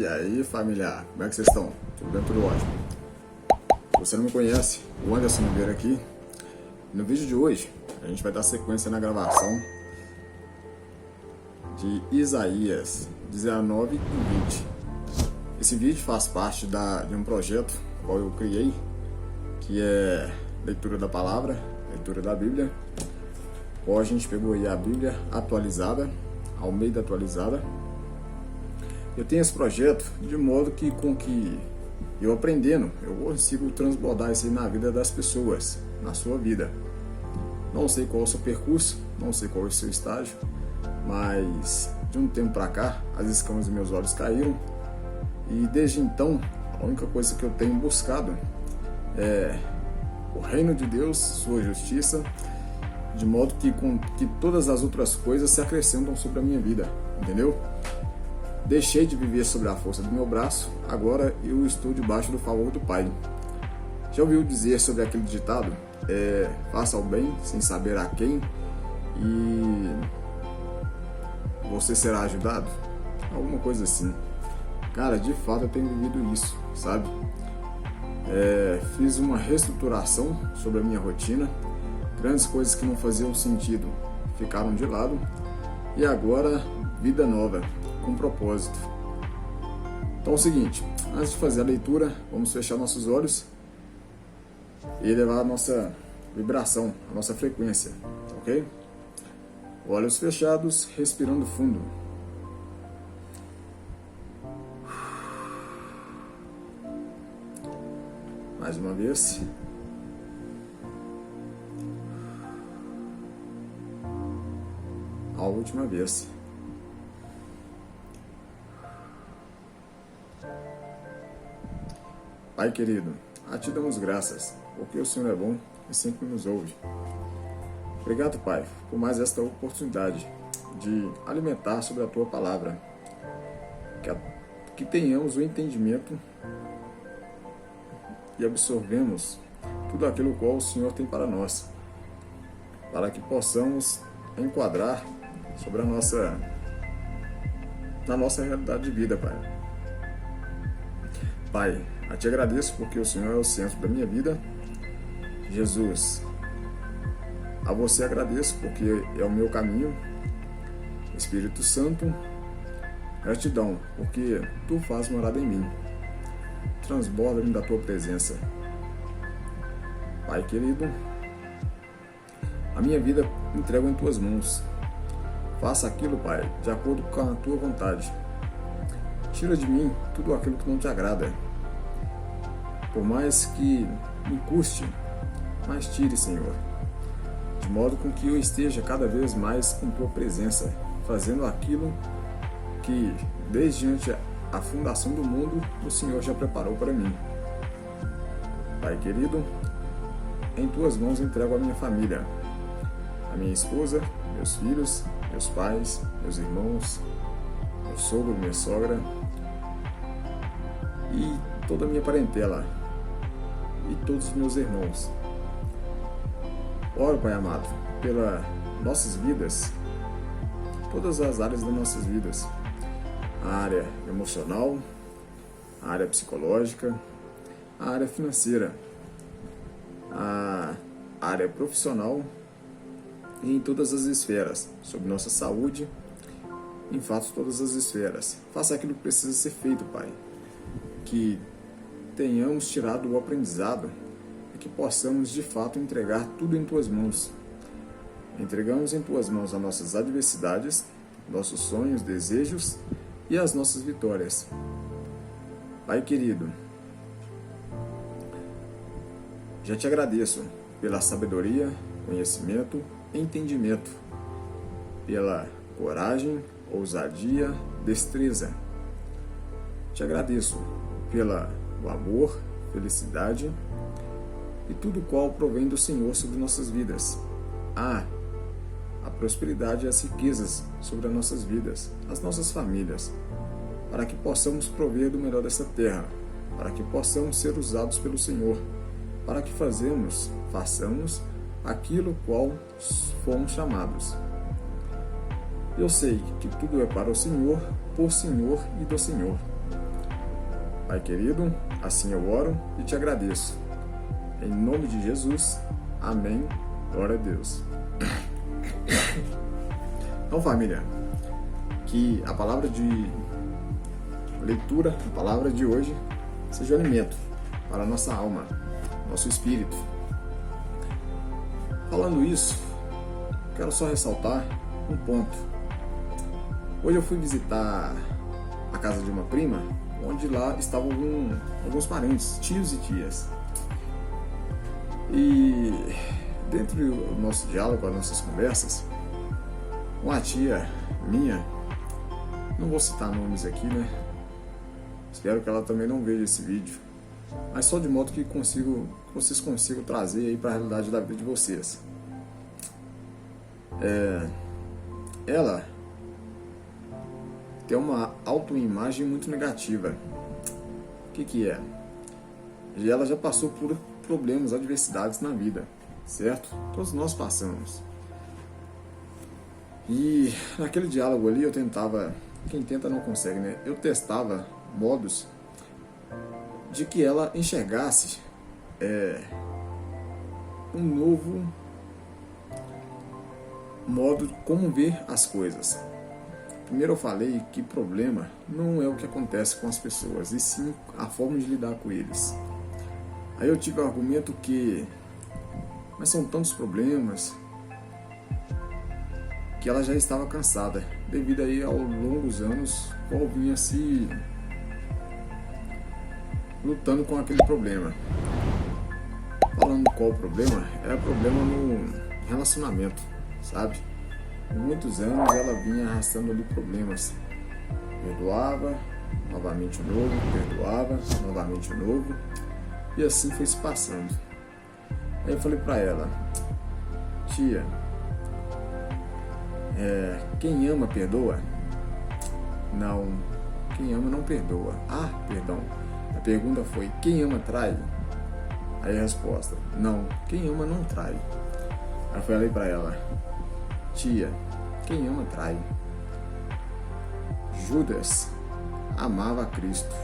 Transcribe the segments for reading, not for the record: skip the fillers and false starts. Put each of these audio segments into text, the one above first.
E aí, família, como é que vocês estão? Tudo bem? Tudo ótimo. Se você não me conhece, o Anderson Oliveira aqui. No vídeo de hoje, a gente vai dar sequência na gravação de Isaías 19 e 20. Esse vídeo faz parte de um projeto qual eu criei, que é leitura da palavra, leitura da Bíblia. Hoje a gente pegou aí a Bíblia atualizada, Almeida atualizada. Eu tenho esse projeto de modo que com que eu aprendendo, eu consigo transbordar isso aí na vida das pessoas, na sua vida. Não sei qual é o seu percurso, não sei qual é o seu estágio, mas de um tempo para cá, as escamas dos meus olhos caíram e desde então, a única coisa que eu tenho buscado é o reino de Deus, sua justiça, de modo que todas as outras coisas se acrescentam sobre a minha vida, entendeu? Deixei de viver sobre a força do meu braço, agora eu estou debaixo do favor do Pai. Já ouviu dizer sobre aquele ditado? Faça o bem sem saber a quem e você será ajudado? Alguma coisa assim. Cara, de fato eu tenho vivido isso, sabe? Fiz uma reestruturação sobre a minha rotina, grandes coisas que não faziam sentido ficaram de lado e agora vida nova, com propósito. Então é o seguinte, antes de fazer a leitura, vamos fechar nossos olhos e elevar a nossa vibração, a nossa frequência, ok? Olhos fechados, respirando fundo. Mais uma vez. A última vez. Pai querido, a Ti damos graças, porque o Senhor é bom e sempre nos ouve. Obrigado, Pai, por mais esta oportunidade de alimentar sobre a Tua palavra. Que tenhamos o entendimento e absorvemos tudo aquilo qual o Senhor tem para nós, para que possamos enquadrar sobre na nossa realidade de vida, Pai. Pai, eu te agradeço porque o Senhor é o centro da minha vida. Jesus, a você agradeço porque é o meu caminho. Espírito Santo, gratidão porque Tu faz morada em mim. Transborda-me da Tua presença. Pai querido, a minha vida entrego em Tuas mãos. Faça aquilo, Pai, de acordo com a Tua vontade. Tira de mim tudo aquilo que não Te agrada. Por mais que me custe, mas tire, Senhor. De modo com que eu esteja cada vez mais em Tua presença, fazendo aquilo que, desde antes a fundação do mundo, o Senhor já preparou para mim. Pai querido, em Tuas mãos entrego a minha família, a minha esposa, meus filhos, meus pais, meus irmãos, meu sogro, minha sogra e toda a minha parentela e todos os meus irmãos. Oro, Pai amado, pelas nossas vidas, todas as áreas das nossas vidas, a área emocional, a área psicológica, a área financeira, a área profissional e em todas as esferas, sobre nossa saúde, em fato todas as esferas. Faça aquilo que precisa ser feito, Pai, que tenhamos tirado o aprendizado e que possamos de fato entregar tudo em Tuas mãos. Entregamos em Tuas mãos as nossas adversidades, nossos sonhos, desejos e as nossas vitórias. Pai querido, já Te agradeço pela sabedoria, conhecimento, entendimento, pela coragem, ousadia, destreza. Te agradeço pelo amor, felicidade e tudo qual provém do Senhor sobre nossas vidas. A prosperidade e as riquezas sobre as nossas vidas, as nossas famílias, para que possamos prover do melhor dessa terra, para que possamos ser usados pelo Senhor, para que façamos aquilo qual fomos chamados. Eu sei que tudo é para o Senhor, por Senhor e do Senhor. Pai querido, assim eu oro e te agradeço. Em nome de Jesus, amém. Glória a Deus. Então, família, que a palavra de leitura, a palavra de hoje, seja um alimento para a nossa alma, nosso espírito. Falando isso, quero só ressaltar um ponto. Hoje eu fui visitar a casa de uma prima, onde lá estavam alguns parentes, tios e tias. E dentro do nosso diálogo, as nossas conversas, uma tia minha, não vou citar nomes aqui, né? Espero que ela também não veja esse vídeo, mas só de modo que vocês consigam trazer aí para a realidade da vida de vocês. Ela tem uma autoimagem muito negativa. O que é? E ela já passou por problemas, adversidades na vida, certo? Todos nós passamos. E naquele diálogo ali eu tentava, quem tenta não consegue, né? Eu testava modos de que ela enxergasse um novo modo de como ver as coisas. Primeiro eu falei que problema não é o que acontece com as pessoas, e sim a forma de lidar com eles. Aí eu tive o argumento que, mas são tantos problemas, que ela já estava cansada, devido aí ao longos anos qual vinha se lutando com aquele problema. Falando qual o problema, era problema no relacionamento, sabe? Por muitos anos ela vinha arrastando ali problemas. Perdoava, novamente o novo, perdoava, novamente o novo. E assim foi se passando. Aí eu falei pra ela, tia, quem ama perdoa? Não, quem ama não perdoa. Ah, perdão. A pergunta foi, quem ama trai? Aí a resposta, não, quem ama não trai. Aí eu falei pra ela, tia, quem ama trai. Judas amava a Cristo,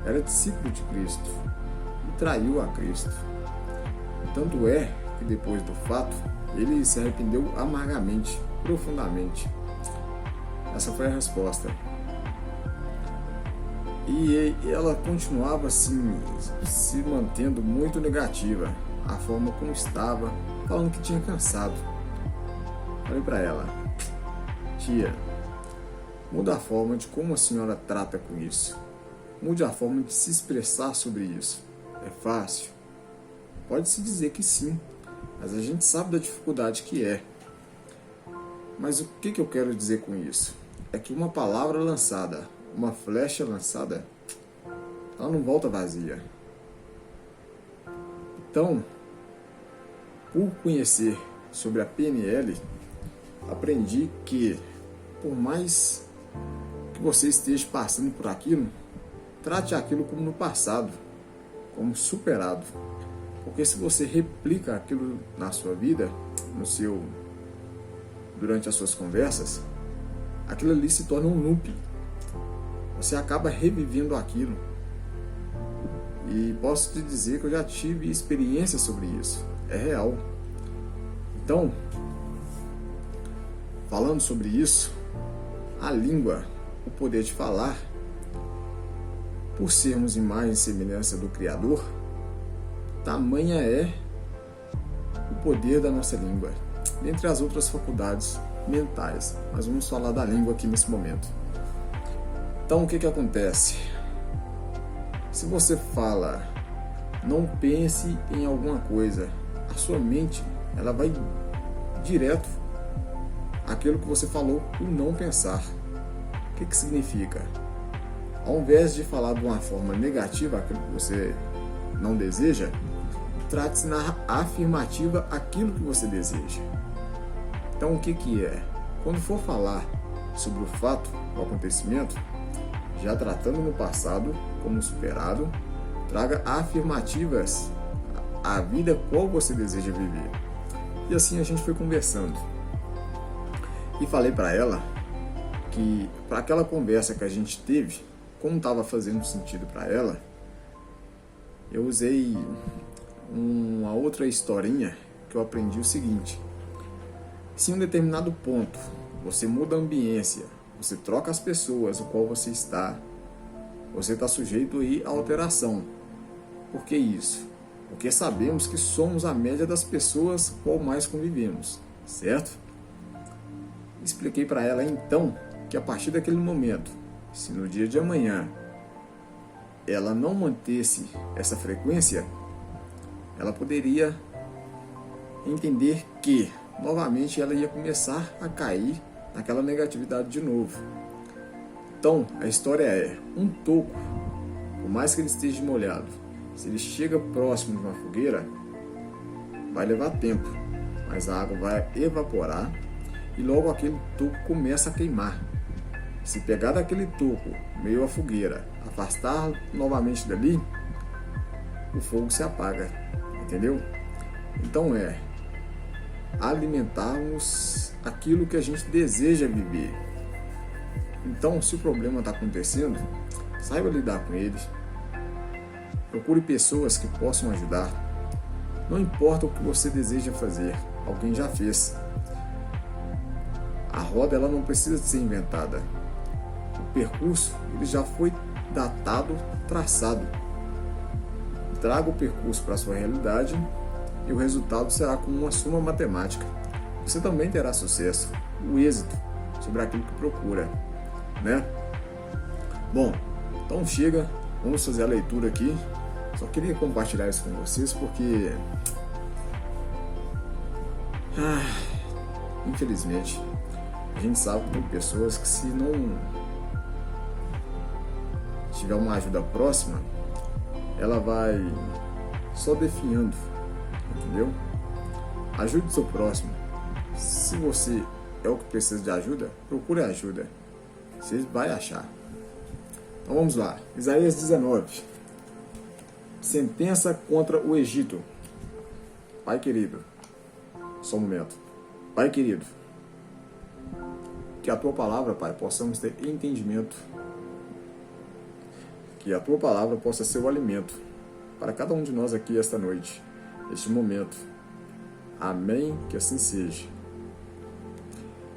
era discípulo de Cristo e traiu a Cristo. Tanto é que depois do fato, ele se arrependeu amargamente, profundamente. Essa foi a resposta. E ela continuava assim, se mantendo muito negativa, a forma como estava, falando que tinha cansado. Falei para ela, tia, muda a forma de como a senhora trata com isso. Mude a forma de se expressar sobre isso. É fácil? Pode-se dizer que sim, mas a gente sabe da dificuldade que é. Mas o que eu quero dizer com isso? É que uma palavra lançada, uma flecha lançada, ela não volta vazia. Então, por conhecer sobre a PNL, aprendi que, por mais que você esteja passando por aquilo, trate aquilo como no passado, como superado. Porque se você replica aquilo na sua vida, durante as suas conversas, aquilo ali se torna um loop. Você acaba revivendo aquilo. E posso te dizer que eu já tive experiência sobre isso. É real. Então, falando sobre isso, a língua, o poder de falar, por sermos imagem e semelhança do Criador, tamanha é o poder da nossa língua, dentre as outras faculdades mentais. Mas vamos falar da língua aqui nesse momento. Então, o que acontece? Se você fala, não pense em alguma coisa, a sua mente, ela vai direto àquilo que você falou, o não pensar. O que significa? Ao invés de falar de uma forma negativa aquilo que você não deseja, trate-se na afirmativa aquilo que você deseja. Então, o que é? Quando for falar sobre o fato, o acontecimento, já tratando no passado como superado, traga afirmativas à vida qual você deseja viver. E assim a gente foi conversando. E falei para ela que, para aquela conversa que a gente teve, como estava fazendo sentido para ela, eu usei uma outra historinha que eu aprendi o seguinte: se em um determinado ponto você muda a ambiência, você troca as pessoas no qual você está sujeito aí a alteração. Por que isso? Porque sabemos que somos a média das pessoas com qual mais convivemos, certo? Expliquei para ela então que a partir daquele momento, se no dia de amanhã ela não mantesse essa frequência, ela poderia entender que novamente ela ia começar a cair naquela negatividade de novo. Então, a história é: um toco, por mais que ele esteja molhado, se ele chega próximo de uma fogueira, vai levar tempo, mas a água vai evaporar e logo aquele toco começa a queimar. Se pegar daquele toco, meio à fogueira, afastar novamente dali, o fogo se apaga, entendeu? Então alimentarmos aquilo que a gente deseja viver. Então, se o problema está acontecendo, saiba lidar com ele. Procure pessoas que possam ajudar. Não importa o que você deseja fazer, alguém já fez. A roda ela não precisa ser inventada. O percurso ele já foi datado, traçado. Traga o percurso para a sua realidade e o resultado será como uma soma matemática. Você também terá sucesso, o êxito sobre aquilo que procura, né? Bom, então chega, vamos fazer a leitura aqui. Só queria compartilhar isso com vocês porque infelizmente a gente sabe que tem pessoas que, se não tiver uma ajuda próxima, ela vai só definhando, entendeu? Ajude o seu próximo. Se você é o que precisa de ajuda, procure ajuda. Você vai achar. Então vamos lá. Isaías 19. Sentença contra o Egito. Pai querido, só um momento. Pai querido, que a Tua Palavra, Pai, possamos ter entendimento. Que a Tua Palavra possa ser o alimento para cada um de nós aqui esta noite, este momento. Amém, que assim seja.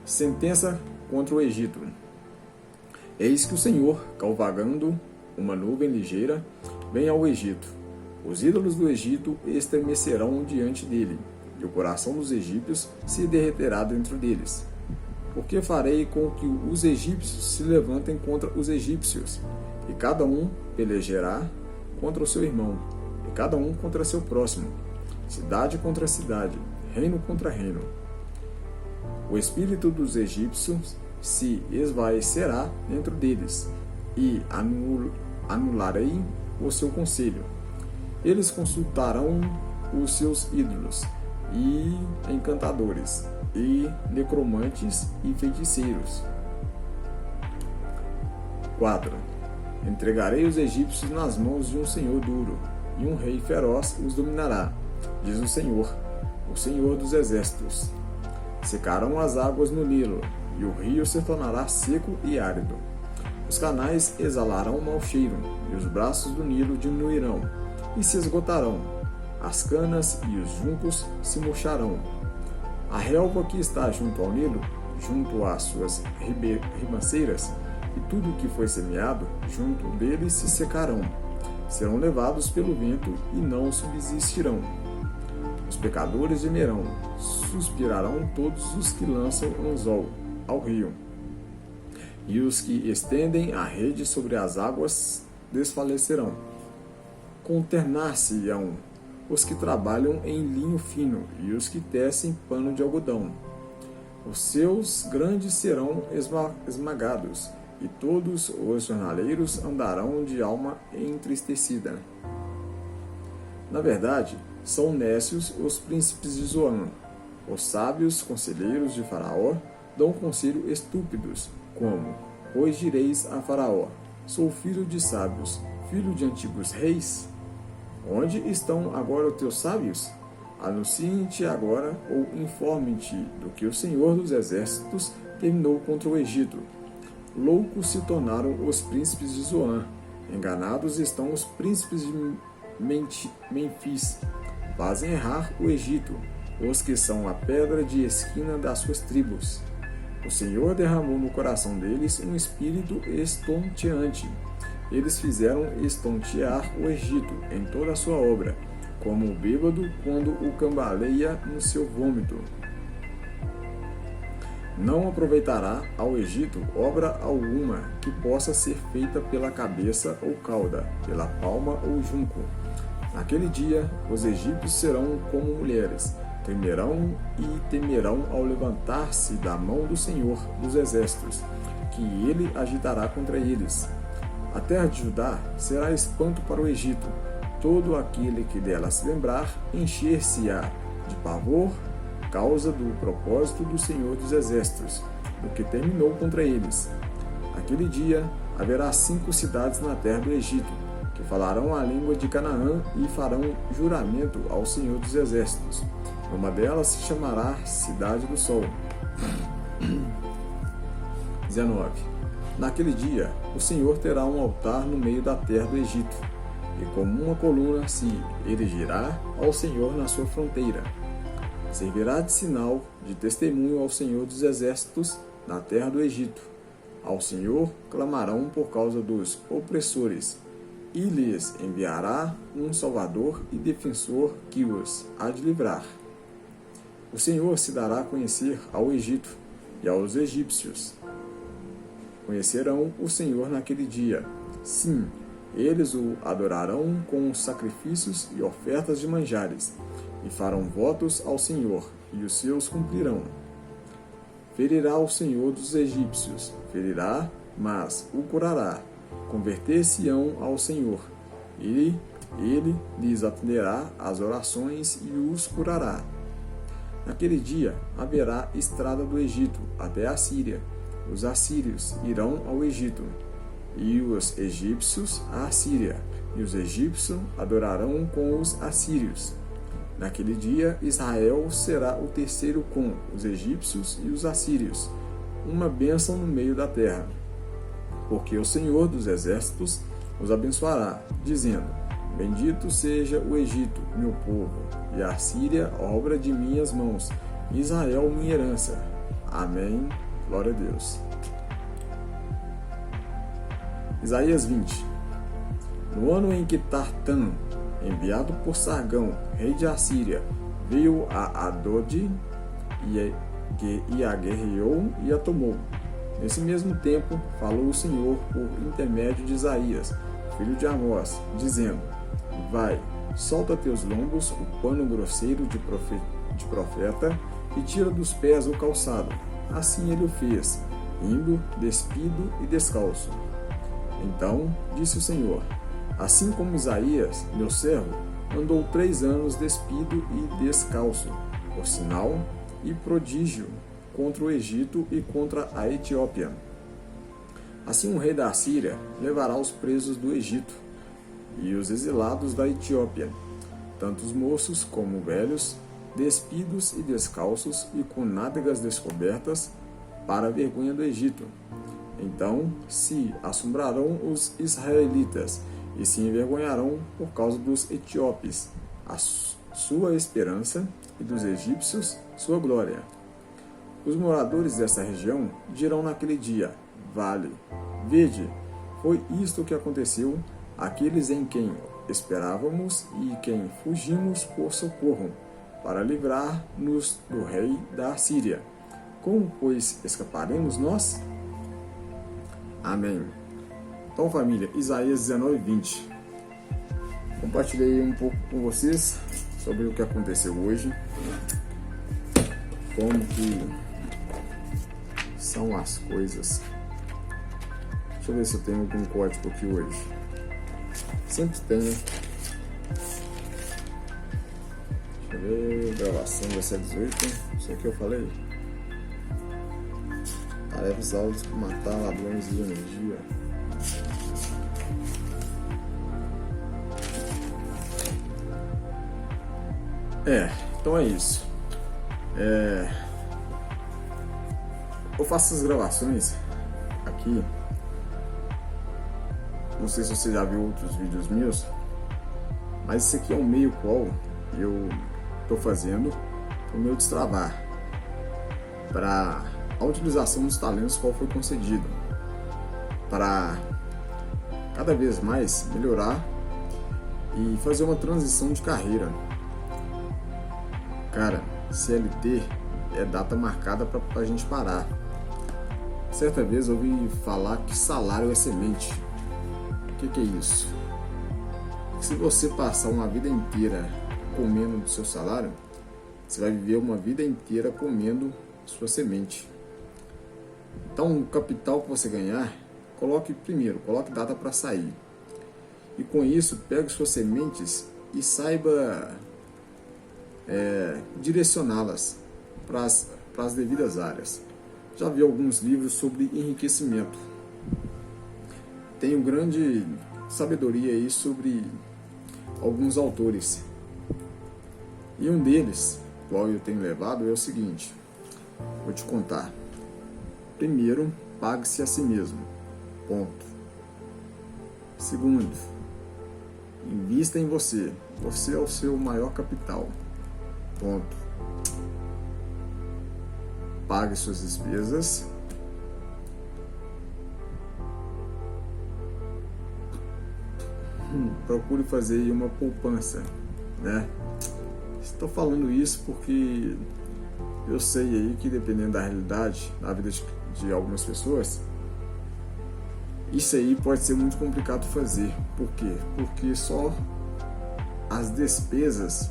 Sentença contra o Egito. Eis que o Senhor, cavalgando uma nuvem ligeira, vem ao Egito. Os ídolos do Egito estremecerão diante dele, e o coração dos egípcios se derreterá dentro deles. Porque farei com que os egípcios se levantem contra os egípcios, e cada um pelejará contra o seu irmão, e cada um contra seu próximo, cidade contra cidade, reino contra reino. O espírito dos egípcios se esvaecerá dentro deles, e anularei o seu conselho. Eles consultarão os seus ídolos, e encantadores, e necromantes e feiticeiros. 4. Entregarei os egípcios nas mãos de um senhor duro, e um rei feroz os dominará, diz o Senhor dos exércitos. Secarão as águas no Nilo, e o rio se tornará seco e árido. Os canais exalarão mau cheiro, e os braços do Nilo diminuirão, e se esgotarão. As canas e os juncos se murcharão. A relva que está junto ao Nilo, junto às suas ribanceiras, e tudo o que foi semeado junto deles se secarão. Serão levados pelo vento e não subsistirão. Os pecadores gemerão, suspirarão todos os que lançam anzol ao rio. E os que estendem a rede sobre as águas desfalecerão. Consternar-se-ão os que trabalham em linho fino e os que tecem pano de algodão. Os seus grandes serão esmagados, e todos os jornaleiros andarão de alma entristecida. Na verdade, são nécios os príncipes de Zoan. Os sábios conselheiros de Faraó dão conselho estúpidos, como: pois direis a Faraó: sou filho de sábios, filho de antigos reis? Onde estão agora os teus sábios? Anuncie-te agora, ou informe-te do que o Senhor dos exércitos terminou contra o Egito. loucos se tornaram os príncipes de Zoan. Enganados estão os príncipes de Memfis. Fazem errar o Egito, os que são a pedra de esquina das suas tribos. O Senhor derramou no coração deles um espírito estonteante. Eles fizeram estontear o Egito em toda a sua obra, como o bêbado quando o cambaleia no seu vômito. Não aproveitará ao Egito obra alguma que possa ser feita pela cabeça ou cauda, pela palma ou junco. Naquele dia, os egípcios serão como mulheres, temerão ao levantar-se da mão do Senhor dos Exércitos, que ele agitará contra eles. A terra de Judá será espanto para o Egito. Todo aquele que dela se lembrar encher-se-á de pavor, causa do propósito do Senhor dos Exércitos, do que terminou contra eles. Naquele dia haverá 5 cidades na terra do Egito, que falarão a língua de Canaã e farão juramento ao Senhor dos Exércitos. Uma delas se chamará Cidade do Sol. 19. Naquele dia, o Senhor terá um altar no meio da terra do Egito, e como uma coluna se erigirá ao Senhor na sua fronteira. Servirá de sinal, de testemunho ao Senhor dos Exércitos na terra do Egito. Ao Senhor clamarão por causa dos opressores, e lhes enviará um salvador e defensor que os há de livrar. O Senhor se dará a conhecer ao Egito e aos egípcios. Conhecerão o Senhor naquele dia. Sim, eles o adorarão com sacrifícios e ofertas de manjares, e farão votos ao Senhor, e os seus cumprirão. Ferirá o Senhor dos egípcios, ferirá, mas o curará. Converter-se-ão ao Senhor, e ele lhes atenderá às orações e os curará. Naquele dia haverá estrada do Egito até a Síria. Os assírios irão ao Egito, e os egípcios à Síria, e os egípcios adorarão com os assírios. Naquele dia Israel será o terceiro com os egípcios e os assírios, uma bênção no meio da terra. Porque o Senhor dos Exércitos os abençoará, dizendo: Bendito seja o Egito, meu povo, e a Síria, obra de minhas mãos, Israel, minha herança. Amém. Glória a Deus. Isaías 20. No ano em que Tartã, enviado por Sargão, rei de Assíria, veio a Adode e a guerreou e a tomou. Nesse mesmo tempo, falou o Senhor por intermédio de Isaías, filho de Amós, dizendo: Vai, solta teus lombos o pano grosseiro de profeta e tira dos pés o calçado. Assim ele o fez, indo despido e descalço. Então disse o Senhor: Assim como Isaías, meu servo, andou 3 anos despido e descalço, por sinal e prodígio contra o Egito e contra a Etiópia. Assim o rei da Assíria levará os presos do Egito e os exilados da Etiópia, tanto os moços como velhos, despidos e descalços e com nádegas descobertas, para a vergonha do Egito. Então se assombrarão os israelitas e se envergonharão por causa dos etíopes, a sua esperança, e dos egípcios, sua glória. Os moradores dessa região dirão naquele dia: Vale, vede, foi isto que aconteceu àqueles em quem esperávamos e quem fugimos por socorro, para livrar-nos do rei da Assíria. Como, pois, escaparemos nós? Amém. Então, família, Isaías 19, 20. Compartilhei um pouco com vocês sobre o que aconteceu hoje, como que são as coisas. Deixa eu ver se eu tenho algum código aqui hoje. Sempre tenho. Deixa eu ver, gravação vai ser 18. Isso aqui eu falei. Tarefas altas para matar ladrões de energia. Então é isso. Eu faço essas gravações aqui não sei se você já viu outros vídeos meus, mas esse aqui é um meio qual eu estou fazendo para o meu destravar, para a utilização dos talentos qual foi concedido, para cada vez mais melhorar e fazer uma transição de carreira. Cara, CLT é data marcada para a gente parar. Certa vez eu ouvi falar que salário é semente. O que é isso? Se você passar uma vida inteira comendo do seu salário, você vai viver uma vida inteira comendo sua semente. Então, o capital que você ganhar, coloque data para sair. E com isso, pegue suas sementes e saiba direcioná-las para as devidas áreas. Já vi alguns livros sobre enriquecimento. Tenho grande sabedoria aí sobre alguns autores. E um deles, qual eu tenho levado, é o seguinte. Vou te contar. Primeiro, pague-se a si mesmo. Ponto. Segundo, invista em você. Você é o seu maior capital. Ponto. Pague suas despesas. Procure fazer aí uma poupança, né? Estou falando isso porque eu sei aí que, dependendo da realidade da vida de algumas pessoas, isso aí pode ser muito complicado fazer. Por quê? Porque só as despesas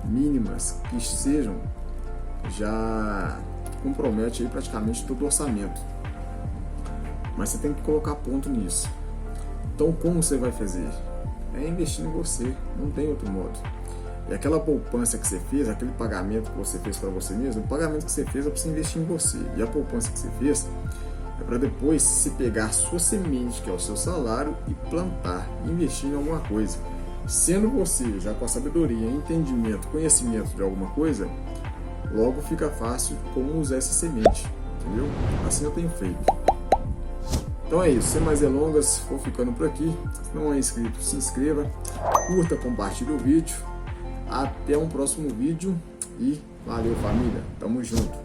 mínimas que sejam já compromete aí praticamente todo o orçamento. Mas você tem que colocar ponto nisso. Então, como você vai fazer? É investir em você, não tem outro modo. E aquela poupança que você fez, aquele pagamento que você fez para você mesmo, o pagamento que você fez é para você investir em você. E a poupança que você fez é para depois se pegar a sua semente, que é o seu salário, e plantar, investir em alguma coisa. Sendo você já com a sabedoria, entendimento, conhecimento de alguma coisa, logo fica fácil como usar essa semente, entendeu? Assim eu tenho feito. Então é isso, sem mais delongas, vou ficando por aqui. Se não é inscrito, se inscreva, curta, compartilhe o vídeo. Até um próximo vídeo e valeu, família, tamo junto.